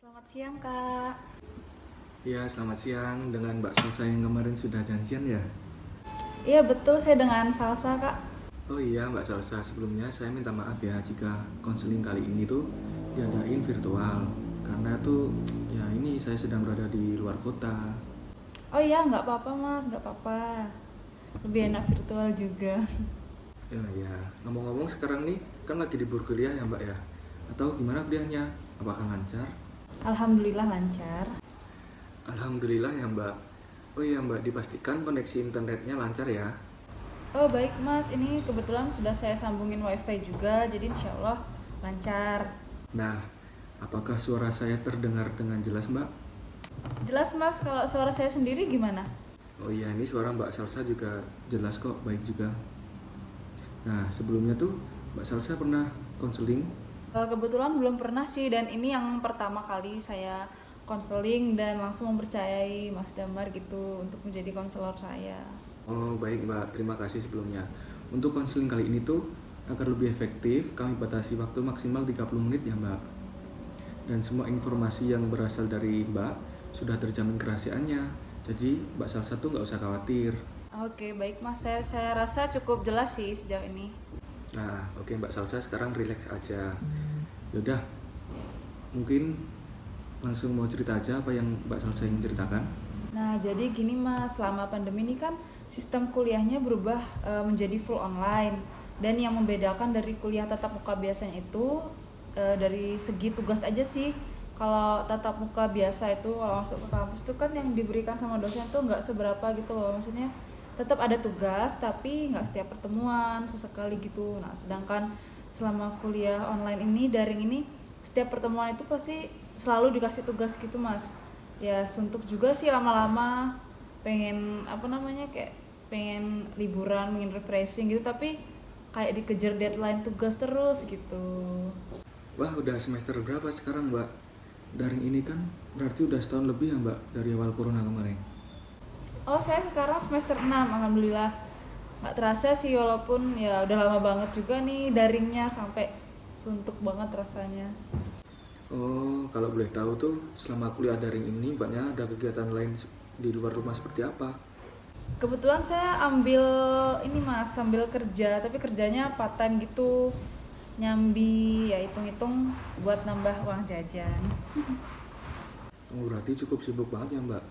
Selamat siang, Kak. Ya, selamat siang dengan Mbak Salsa yang kemarin sudah janjian ya. Iya, betul, saya dengan Salsa, Kak. Oh iya Mbak Salsa, sebelumnya saya minta maaf ya jika konseling kali ini tuh diadain virtual. Karena tuh ya ini saya sedang berada di luar kota. Oh iya, nggak apa-apa, Mas, nggak apa-apa. Lebih enak virtual juga. Ya, ngomong-ngomong sekarang nih kan lagi libur kuliah ya Mbak ya. Atau gimana kuliahnya? Apakah lancar? Alhamdulillah lancar. Alhamdulillah ya Mbak. Oh iya Mbak, dipastikan koneksi internetnya lancar ya. Oh baik, Mas, ini kebetulan sudah saya sambungin WiFi juga, jadi insya Allah lancar. Nah, apakah suara saya terdengar dengan jelas Mbak? Jelas, Mas, kalau suara saya sendiri gimana? Oh iya, ini suara Mbak Salsa juga jelas kok, baik juga. Nah, sebelumnya tuh Mbak Salsa pernah konseling. Kebetulan belum pernah sih, dan ini yang pertama kali saya konseling dan langsung mempercayai Mas Damar gitu untuk menjadi konselor saya. Oh, baik Mbak, terima kasih sebelumnya. Untuk konseling kali ini tuh agar lebih efektif, kami batasi waktu maksimal 30 menit ya Mbak. Dan semua informasi yang berasal dari Mbak sudah terjamin kerahasiaannya. Jadi Mbak Salsa tuh nggak usah khawatir. Oke, baik Mas. Saya rasa cukup jelas sih sejauh ini. Nah, oke Mbak Salsa sekarang relax aja. Yaudah, mungkin langsung mau cerita aja apa yang Mbak Salsa ingin ceritakan. Nah, jadi gini Mas, selama pandemi ini kan sistem kuliahnya berubah menjadi full online. Dan yang membedakan dari kuliah tatap muka biasanya itu dari segi tugas aja sih. Kalau tatap muka biasa itu kalau masuk ke kampus itu kan yang diberikan sama dosen tuh nggak seberapa gitu loh. Maksudnya tetap ada tugas tapi nggak setiap pertemuan, sesekali gitu. Nah, sedangkan selama kuliah online ini, daring ini, setiap pertemuan itu pasti selalu dikasih tugas gitu Mas. Ya suntuk juga sih lama-lama, pengen apa namanya, kayak pengen liburan, pengen refreshing gitu, tapi kayak dikejar deadline tugas terus gitu. Wah, udah semester berapa sekarang Mbak? Daring ini kan berarti udah setahun lebih ya Mbak dari awal corona kemarin. Oh, saya sekarang semester 6, alhamdulillah. Nggak terasa sih, walaupun ya udah lama banget juga nih daringnya, sampai suntuk banget rasanya. Oh, kalau boleh tahu tuh selama kuliah daring ini Mbaknya ada kegiatan lain di luar rumah seperti apa? Kebetulan saya ambil ini Mas, sambil kerja, tapi kerjanya part time gitu. Nyambi, ya hitung-hitung buat nambah uang jajan. Oh, berarti cukup sibuk banget ya Mbak.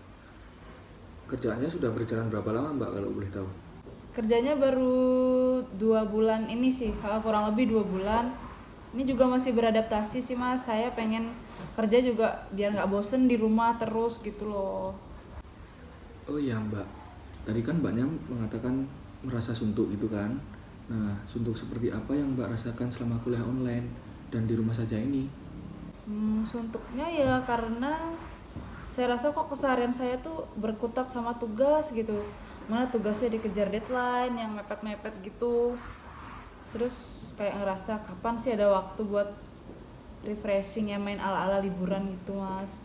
Kerjaannya sudah berjalan berapa lama Mbak kalau boleh tahu? Kerjanya baru 2 bulan ini sih, kurang lebih 2 bulan. Ini juga masih beradaptasi sih Mas, saya pengen kerja juga biar nggak bosen di rumah terus gitu loh. Oh iya Mbak, tadi kan Mbaknya mengatakan merasa suntuk gitu kan. Nah, suntuk seperti apa yang Mbak rasakan selama kuliah online dan di rumah saja ini? Suntuknya ya karena saya rasa kok keseharian saya tuh berkutat sama tugas gitu. Mana tugasnya dikejar deadline yang mepet-mepet gitu. Terus kayak ngerasa kapan sih ada waktu buat refreshing ya, main ala-ala liburan gitu Mas.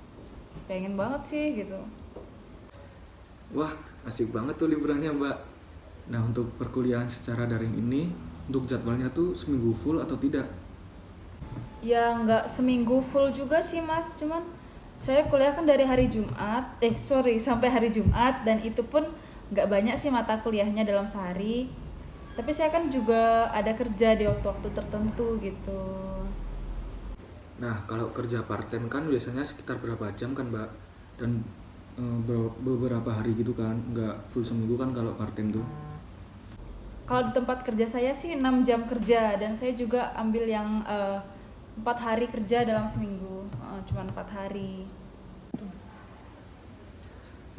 Pengen banget sih gitu. Wah, asik banget tuh liburannya Mbak. Nah, untuk perkuliahan secara daring ini, untuk jadwalnya tuh seminggu full atau tidak? Ya nggak seminggu full juga sih Mas, cuman saya kuliah kan dari hari Jumat, sampai hari Jumat, dan itu pun nggak banyak sih mata kuliahnya dalam sehari. Tapi saya kan juga ada kerja di waktu-waktu tertentu gitu. Nah, kalau kerja part-time kan biasanya sekitar berapa jam kan Mbak? Dan beberapa hari gitu kan, nggak full seminggu kan kalau part-time tuh. Kalau di tempat kerja saya sih 6 jam kerja, dan saya juga ambil yang 4 hari kerja dalam seminggu, cuma 4 hari.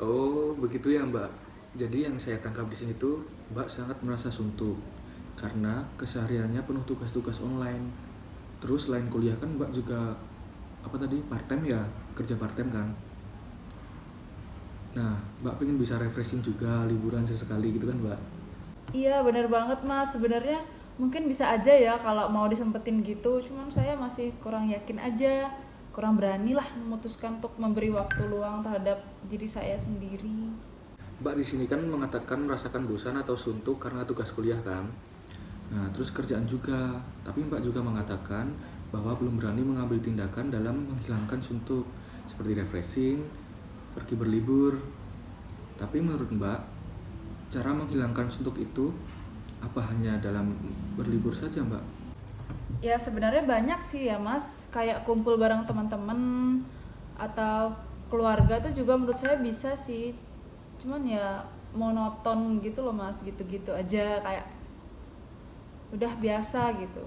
Oh, begitu ya Mbak. Jadi yang saya tangkap di sini tuh Mbak sangat merasa suntuk karena kesehariannya penuh tugas-tugas online. Terus selain kuliah kan Mbak juga apa tadi part-time ya, kerja part-time kan. Nah, Mbak pengen bisa refreshing juga, liburan sesekali gitu kan Mbak. Iya bener banget Mas, sebenarnya mungkin bisa aja ya kalau mau disempetin gitu, cuman saya masih kurang yakin aja, kurang berani lah memutuskan untuk memberi waktu luang terhadap diri saya sendiri. Mbak di sini kan mengatakan merasakan bosan atau suntuk karena tugas kuliah kan. Nah, terus kerjaan juga. Tapi Mbak juga mengatakan bahwa belum berani mengambil tindakan dalam menghilangkan suntuk. seperti refreshing, pergi berlibur. Tapi menurut Mbak, cara menghilangkan suntuk itu apa hanya dalam berlibur saja Mbak? Ya sebenarnya banyak sih ya Mas, kayak kumpul bareng teman-teman atau keluarga tuh juga menurut saya bisa sih. Cuman ya monoton gitu loh Mas, gitu-gitu aja kayak udah biasa gitu.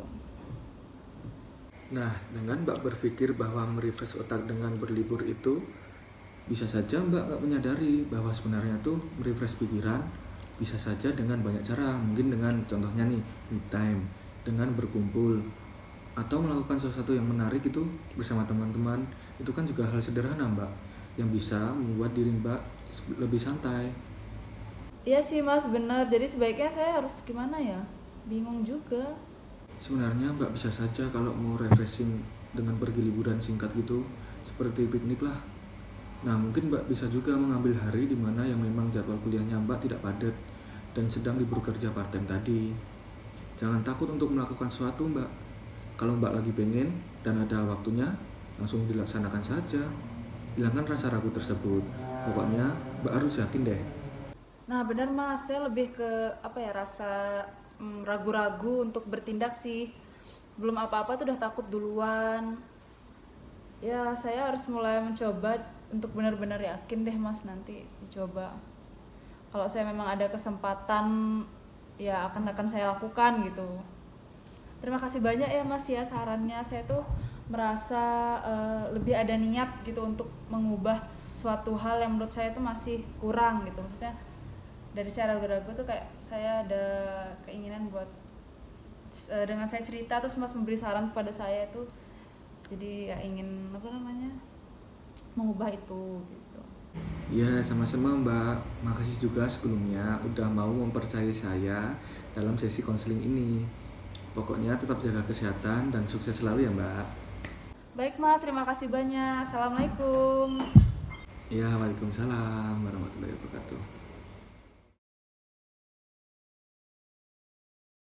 Nah, dengan Mbak berpikir bahwa merefresh otak dengan berlibur itu, bisa saja Mbak nggak menyadari bahwa sebenarnya tuh merefresh pikiran bisa saja dengan banyak cara. Mungkin dengan contohnya nih, me time, dengan berkumpul, atau melakukan sesuatu yang menarik itu bersama teman-teman. Itu kan juga hal sederhana Mbak, yang bisa membuat diri Mbak lebih santai. Iya sih Mas, bener. Jadi sebaiknya saya harus gimana ya? Bingung juga. Sebenarnya Mbak bisa saja kalau mau refreshing dengan pergi liburan singkat gitu, seperti piknik lah. Nah, mungkin Mbak bisa juga mengambil hari di mana yang memang jadwal kuliahnya Mbak tidak padat dan sedang libur kerja part-time tadi. Jangan takut untuk melakukan sesuatu Mbak. Kalau Mbak lagi pengen dan ada waktunya, langsung dilaksanakan saja. Hilangkan rasa ragu tersebut. Pokoknya Mbak harus yakin deh. Nah bener Mas, saya lebih ke apa ya, rasa ragu-ragu untuk bertindak sih. Belum apa-apa tuh udah takut duluan. Ya saya harus mulai mencoba untuk benar-benar yakin deh Mas, nanti dicoba. Kalau saya memang ada kesempatan ya akan saya lakukan gitu. Terima kasih banyak ya Mas ya sarannya. Saya tuh merasa lebih ada niat gitu untuk mengubah suatu hal yang menurut saya tuh masih kurang gitu. Maksudnya dari saya ragu-ragu tuh kayak saya ada keinginan buat dengan saya cerita terus Mas memberi saran kepada saya tuh, jadi ya ingin apa namanya, mengubah itu gitu. Ya, sama-sama Mbak. Makasih juga sebelumnya udah mau mempercayai saya dalam sesi konseling ini. Pokoknya tetap jaga kesehatan dan sukses selalu ya Mbak. Baik Mas, terima kasih banyak. Assalamualaikum. Ya, waalaikumsalam warahmatullahi wabarakatuh.